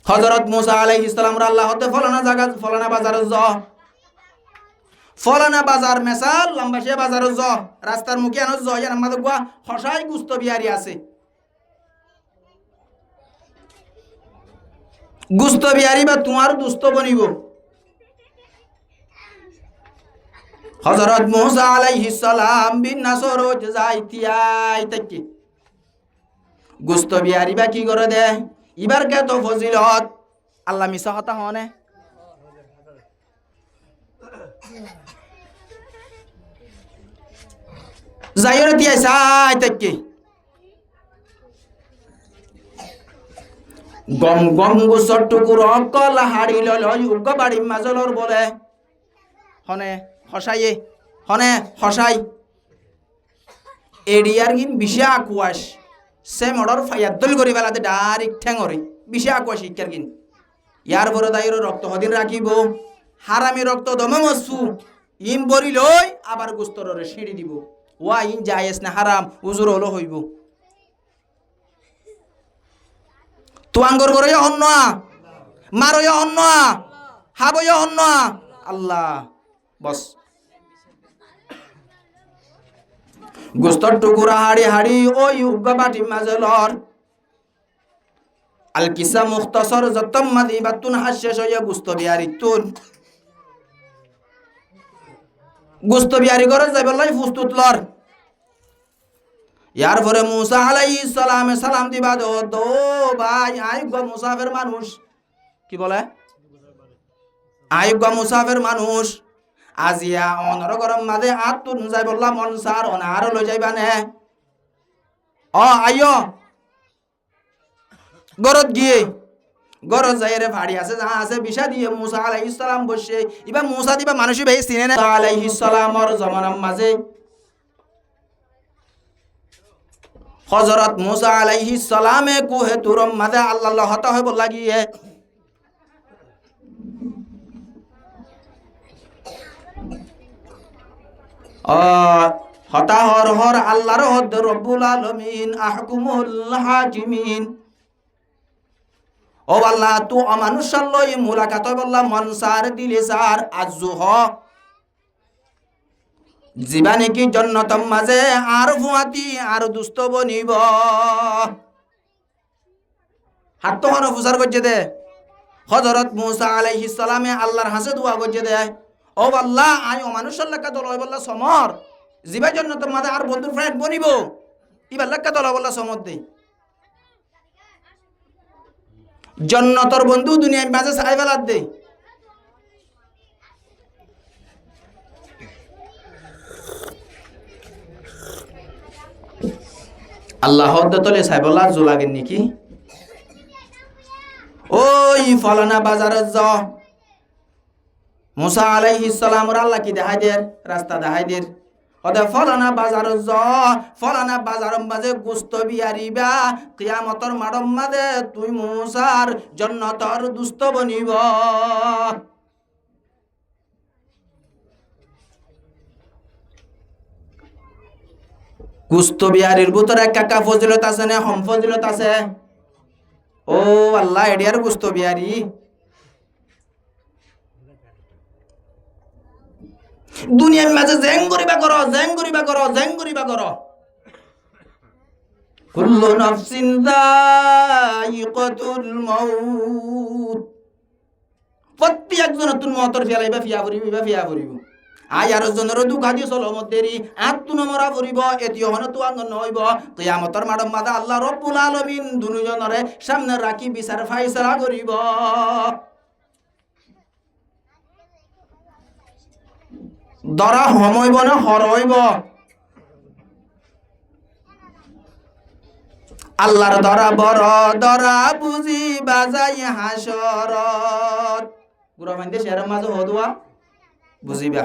হযরত মুসা আলাইহিস সালাম আল্লাহ হতে ফলানা জায়গা ফলানা বাজারে য ফলানা বাজার মেসাল লম্বা সে বাজারে য রাস্তার মুখে আনো য ইয়ার আমাদের গোয়া হসাই গুস্ত বিহারি আছে গুস্ত বিহারি বা তোমার দুস্থ বনিব হযরত মুসা আলাইহিস সালাম বিন নাসর যাইতিয়াই তাকি গুস্ত বিহারি বা কি করে দে ইবার কে তো ফজিলত আল্লাহ মিছা কথা হনে যাইরে তিয়াই সাই তাকি গম গম গুসর টুকুর অকল হাড়ি লয় উগ্র বাড়ি মাজলর বলে হনে হসাইয়ে হনে হসাই এডিয়ার গিন বিশা আকুয়াশ সে মডর ফায়াদ্দল করি বেলাতে ডাইরেক্ট ঠেঙরে বিশা আকুয়াশ শিক্ষার গিন ইয়ার পরে দাইর রক্ত হদিন রাখিব হারামি রক্ত দমে মসু ইম বরি লই আবার গুস্তররে সিঁড়ি দিব ওয়া ইন জায়েজ না হারাম উজুর হলো হইব তুয়াঙ্গর করে অন্যা মারয় অন্যা হাবয় অন্যা আল্লাহ বস গুস্তর টুকুরা হাড়ি হাড়ি ওই উগ্র বাটি মাজলর আল কিসা মুখতাসর যতম মাদি বাতুন হাসশেষ হইয়া গুস্ত বিহারি তুন গুস্ত বিহারি করে যাইবলাই ফুস্তুত লর ইয়ার পরে মুসা আলাইহিস সালামে সালাম দিবা দো ভাই আইব মুসাফির মানুষ কি বলে আইব মুসাফির মানুষ আজিয়া অনর গরম মাঝে আর তুন যাই বললাম মনসার অনার লই যাইবা নে আইও গরত গিয়ে গরত যাইরে ভাড়ি আছে যা আছে বিষা দিয়ে মুসা আলাইহিস সালাম বসে ইবা মুসা দিবা মানুষই ভাই চিনে না আলাইহিস সালামর জমানার মাঝে হযরত মুসা আলাইহিস সালামে কুহে তুরম মাঝে আল্লাহ হতা হইব লাগিয়ে হতা হর হর আল্লাহর হদ রব্বুল আলামিন আহকুমুল হাকিমিন ও আল্লাহ তু অমানুষার লই মুলাকাত বললাম মনসার দিলে সার আজুহ জীবানে কি জন্নতম মাঝে আর ফুয়াতি আর দুস্থ বনিব হাত তো হন ফুসার করছে দে হযরত মুসা আলাইহিস সালামে আল্লাহর হাসে দোয়া করছে দে ও আল্লাহ আই অমানুষার লেখা দল হয় বললা সমর জীবা জন্নতম মাঝে আর বন্ধুর ফ্রেন্ড বনিব ইবার লেখা দল বললা সমর দে জন্নতর বন্ধু দুনিয়ার মাঝে ছাই ফেলার দে আল্লাহ তলে সাইবল্লাহ জোলাগেন নাকি ওই ফলানা বাজারে য মুসা আলাইহিস সালাম আল্লাহ কি দেখাই দের রাস্তা দেখাই দের ওদে ফলানা বাজারে য ফলানা বাজারম মাঝে গুস্ত বিয়ারিবা কিয়ামতর মাডম মাঝে তুই মুসার জান্নাতর দুস্থ বনিব গুস্ত বিহারির ভিতরে কাকা ফজিলত আছে না হম ফজিলত আছে ও আল্লাহ এডিয়ার গুস্ত বিহারি দুনিয়ার মাঝে জেং করিবা করো কুল্লু নাফসিন যায়িকাতুল মাউত প্রত্যেকজন তুন মতর ফেলাইবা ফিয়া করিব আয়ার জনের দুঃখা দিয়ে চলো মধ্যেরি আত্মন মরা পড়িব এটিও হন তুয়াঙ্গন হইব কিয়ামতর মাডম মাদা আল্লাহ রব্বুল আলামিন দুজনরে সামনে রাখি বিচার ফাইসলা করিব দরা হমইব না হরইব আল্লাহর দরা বড় দরা বুঝি বাজাই হাসরত গুরা মাইন্দে শেরের মাঝে হদুয়া বুঝিবা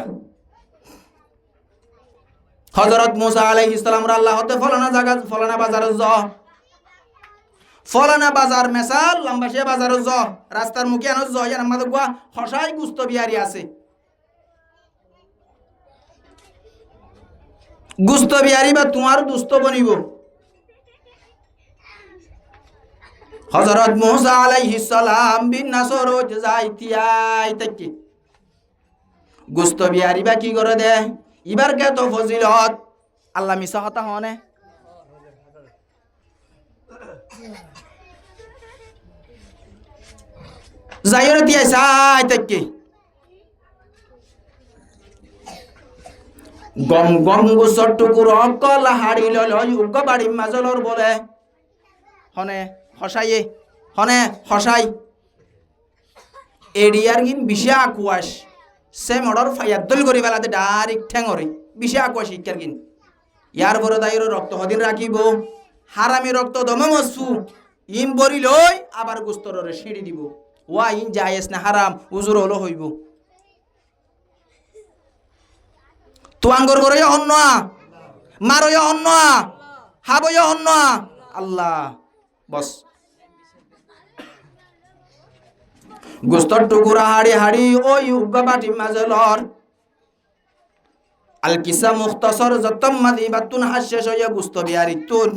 হযরত মুসা আলাইহিস সালাম আল্লাহ হতে ফলানা জায়গা ফলানা বাজারে য ফলানা বাজার মেসাল লম্বা সে বাজারে য রাস্তার মুখে আনো য ইয়ার আমাদের গোয়া হসাই গুস্ত বিহারি আছে গুস্ত বিহারি বা তোমার দুস্থ বনিব হযরত মুসা আলাইহিস সালাম বিন নাসরত যাইতিয়াই তাকি গুস্ত বিয়ারি বা কি করে দে ইবার কে তো ফজিলত আল্লাহ মিছা কথা হনে যাইরে তিয়াই সাই তাকি গম গম গুসর টুকুর অকল হাড়ি লই উগ্গ বাড়ি মাজলর বলে হনে হসাইয়ে হনে হসাই এডিয়ার গিন বিশা কুয়াশ সে মডর ফায়াদ্দল করি বেলাতে ডাইরেক্ট ঠ্যাঙরে বিশা কুয়াশ ইকার গিন ইয়ার বড় দাইর রক্ত হদিন রাখিব হারামি রক্ত দমমসু ইম বরি লই আবার গুস্তররে সিঁড়ি দিব ওয়া ইন জায়েজ না হারাম উজুর হলো হইব তুয়াঙ্গর করে অন্যা মারয় অন্যা হাবয় অন্যা আল্লাহ বস গুস্তর টুকুরা হাড়ি হাড়ি ওই উগ্গা বাটি মাজলর আল কিসা মুখতাসর যতম মাদি বাতুন হাশেষ হইয়া গুস্ত বিয়ারিতুন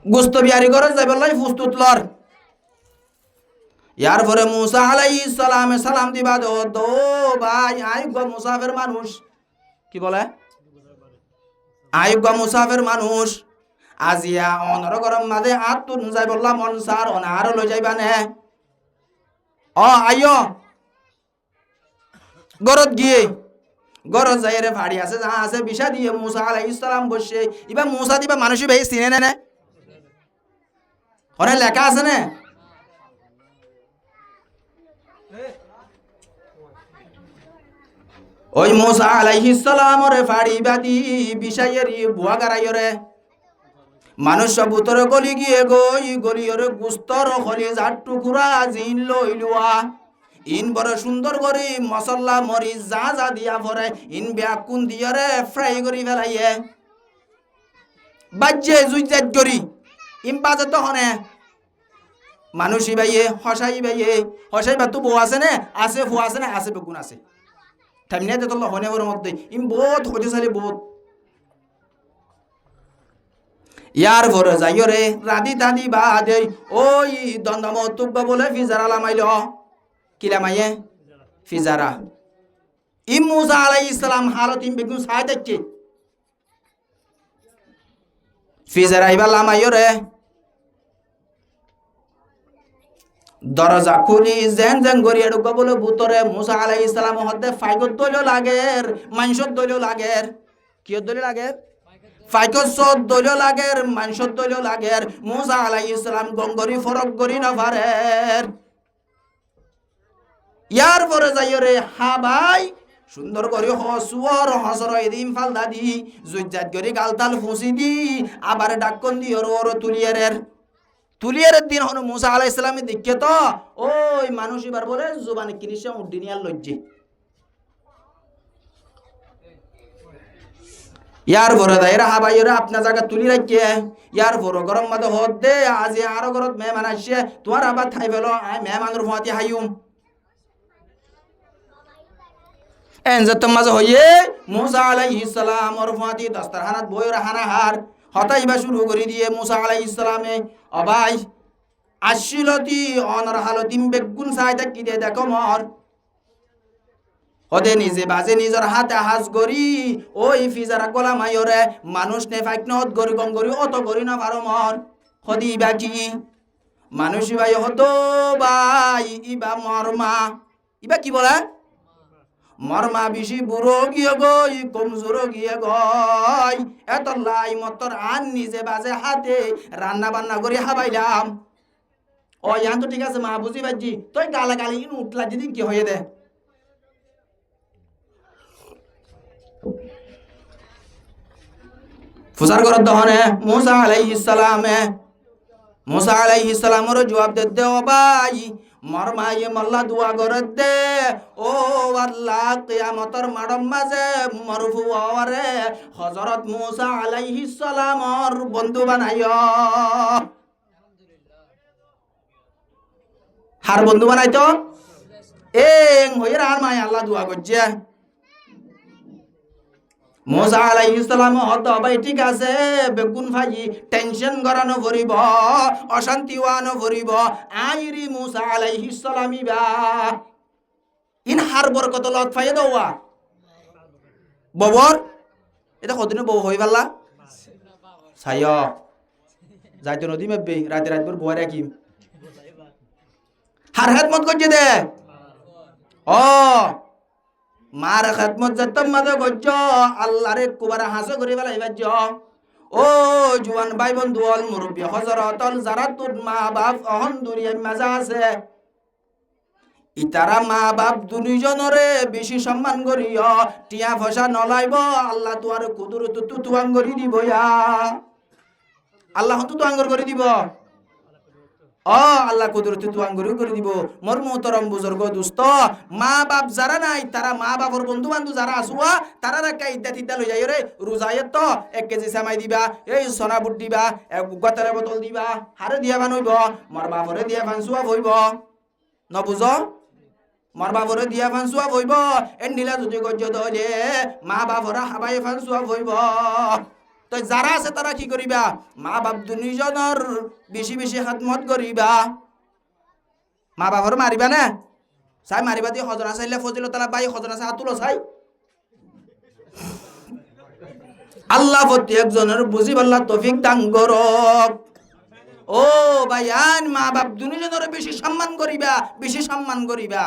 গুস্ত বিয়ারি করে যাইবলাই ফুস্তুত লর ইয়ার পরে মুসা আলাইহিস সালামে সালাম দিবা দো ভাই আইগো মুসাফির মানুষ কি বলে আইগো মুসাফির মানুষ আজিয়া অনর গরম মাঝে আতুন যাই বললাম মনসার অনার লই যাইবা নে আইও গরত গিয়ে গরত যাইরে ভাড়ি আছে যা আছে বিষা দিয়ে মুসা আলাইহিস সালাম বসে ইবা মুসা দিবা মানুষই ভাই চিনে নে অনে লেখা আছে না ওই মুসা আলাইহিস সালাম রে ফাড়ি বাদি বিষাইরি বুয়া গারাইরে মানুষ সব উত্তরে গলি গিয়ে গই গলিয়রে গুস্তর হলি যার টুকুরা জিন লইলুয়া ইন বড় সুন্দর করে মশলা মরিচ যা যা দিয়া পরে ইন ব্যাকুন দিয়রে ফ্রাই করি ফেলাইয়ে বাজ্যে জুইজাত করি ইম বাজে তো হনে মানুষই বাইয়ে হসাই বা তো বউ আছে না আছে ফু আছে না আছে বেগুন আছে থামিনে দে তো হনে ওর মধ্যে ইম বহুত হজসালি বহুত ইয়ার ভরে যাইও রে রাধি দাদি বা দে ওই দন্দম তুব্বা বলে ফিজারা লামাইল কিলামাইয়ে ফিজারা ইম মুসা আলাইহিস সালাম হালত ইম বেগুন সাই দেখছে ফিজারা ইবা লামাইও রে দরজা খুলি জেন জেন গড়িয়ে ঢুকবো বলে ভূতরে মুসা আলাইহিস সালাম হতে ফাইকত দইল লাগের মাংসত দইল লাগের কি দইল লাগের ফাইকত সদ দইল লাগের মাংসত দইল লাগের মুসা আলাইহিস সালাম গঙ্গরি ফরক গরি না পারের ইয়ার পরে যাইও রে হা ভাই সুন্দর করে হসুয়ার হসর এদিন ফাল দাদি জুজ্জাত গরি গালতাল ফুসি দি আবার ডাক্কন দি ওর তুলিয়ার দিন হন মুসা আলাইহিস সালামে দেখে তো ওই মানুষ এবার বলে জুবানে কিনিসা উদ্দিনিয়ার লজ্জে ইয়ার বড় দাইরা হাবাইরা আপনা জায়গা তুলি রাখে ইয়ার বড় গরম মাদে হদ দে আজি আরো গরত মেহমান আসছে তোমার আবার থাই ফেলো আই মেহমানের ফাতি হাইউম এনজত মাঝে হইয়ে মুসা আলাইহিস সালাম ওর ফাতি দস্তরখানাত বইরা হানাহার হতাইবা শুরু করে দিয়ে মুসা আলাইহিস সালামে অবাই আশিলতি অনর হালতিম বেগুন সাইতা কি দে দেখো মর হদে নিজে বাজে নিজের হাতে হাজ গরি ওই ফিজারা গলা মাইরে মানুষ নে ফাইকনত গরি গঙ্গরি অত গরি না পারো মর হদি বাকি মানুষ ভাই হতো ভাই ইবা মরমা ইবা কি বলে মরমা বেশি বুড়ো গিয়ে গই কমজোর গিয়ে গই এত লাই মতর আন নিজে বাজে হাতে রান্না বান্না করে হাবাইলাম ও ইয়ান তো ঠিক আছে মা বুঝি বাজি তুই গালা গালি ইন উঠলা দিদিন কি হয়ে দে ফুসার করত দহনে মুসা আলাইহিস সালামের জবাব দে ও ভাই মরমায়ে মল্লা দুয়া গরত দে ও আল্লাহ কিয়ামতর মাডম মাঝে মরফু ওরে হযরত মুসা আলাইহিস সালামর বন্ধু বানাইও হার বন্ধু বানাইতো এং হইরা আর মায় আল্লাহ দুয়া গজ্জে মুসা আলাইহিস সালাম হত ভাই ঠিক আছে বেগুন ভাই টেনশন করানো পড়িব অশান্তি ওয়ানো পড়িব আইরি মুসা আলাইহিস সালামি বা ইন হার বরকত লত ফাইয়ে দওয়া ববর এটা কতদিন বউ হই পারলা সাইয় যাইতো নদী মেববে রাতে রাতভর বয় রাখিম হার খেদমত করছে দে ও মার খেদমত যেতাম মাদে গজ্জ আল্লাহরে কুবারা হাসো করে বেলাই বাজ্য ও জুয়ান ভাই বন্ধু অল মুরব্বী হজরত অল যারা তোর মা বাপ অহন দুনিয়ায় মাজা আছে ইতারা মা বাপ দুজনরে বেশি সম্মান করিও টিয়া ফসা নলাইব আল্লাহ তোয়ার কুদরত তুয়াং করি দিব আল্লাহ তো আঙ্গর করে দিব ও আল্লাহ কুদরত তুয়াং করে দিব মোর মোহতরম বুজুর্গ দুস্ত মা বাপ যারা নাই তারা মা বাপর বন্ধু বান্ধব যারা আসুয়া তারা রাখা ইদ্যা লই যাই রে রোজায়ের তো 1 কেজি সামাই দিবা এই সোনা বুট দিবা এক গতারে বোতল দিবা হারে দিয়া বানইব মোর বাপরে দিয়া ফানসুয়া হইব নবুঝ মোর বাপরে দিয়া ফানসুয়া হইব এ নীলা যদি গজ্জ দলে মা বাপরা হাবাই ফানসুয়া হইব তো যারা আছে তারা কি করিবা মা বাপ দুজনের বেশি বেশি খেদমত করিবা মা বাপর মারিবা না চাই মারিবা দিয়ে হজরা চাইলে ফজিল তালা বাই হজরা চাই আতুলো চাই আল্লাহ প্রত্যেকজনের বুঝি পাল্লা তৌফিক দান করক ও ভাইয়ান মা বাপ দুজনের বেশি সম্মান করিবা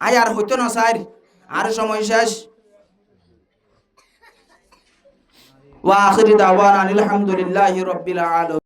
আয় আর হইতো না স্যার আর সময় শেষ ওয়া আখিরি দাওয়ানা আলহামদুলিল্লাহি রাব্বিল আলামিন।